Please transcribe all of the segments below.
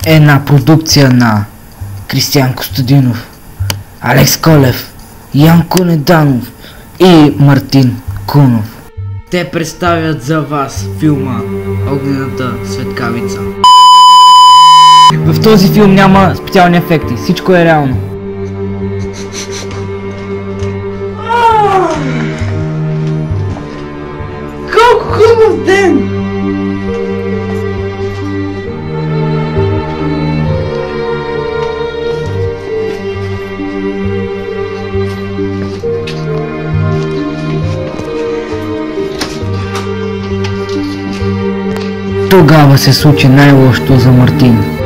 Една продукция на Кристиян Костадинов, Алекс Колев, Янко Неданов и Мартин Кунов. Те представят за вас филма Огнената светкавица. В този филм няма специални ефекти, всичко е реално. Колко хубав ден! Тогава се случи най-лошото за Мартин.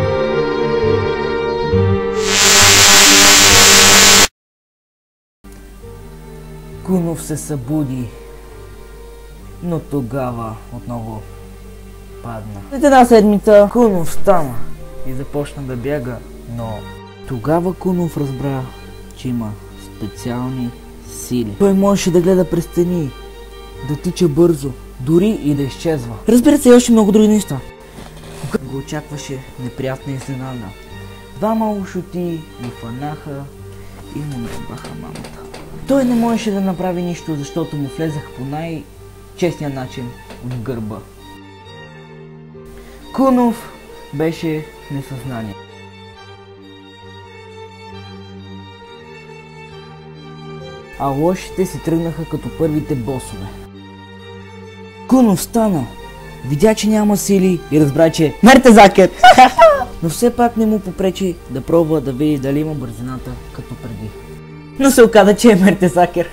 Кунов се събуди, но тогава отново падна. След една седмица Кунов стана и започна да бяга, но тогава Кунов разбра, че има специални сили. Той можеше да гледа през стени, да тича бързо, дори и да изчезва. Разбира се, още много други неща. Когато го очакваше неприятна изненада, двама ушоти го фанаха и му набаха мамата. Той не можеше да направи нищо, защото му влезах по най-честния начин от гърба. Кунов беше в несъзнание. А лошите си тръгнаха като първите босове. Кунов стана, видя, че няма сили и разбра, че Мертезакер! Но все пак не му попречи да пробва да види дали има бързината като преди. Но се оказа, че е Мертезакер.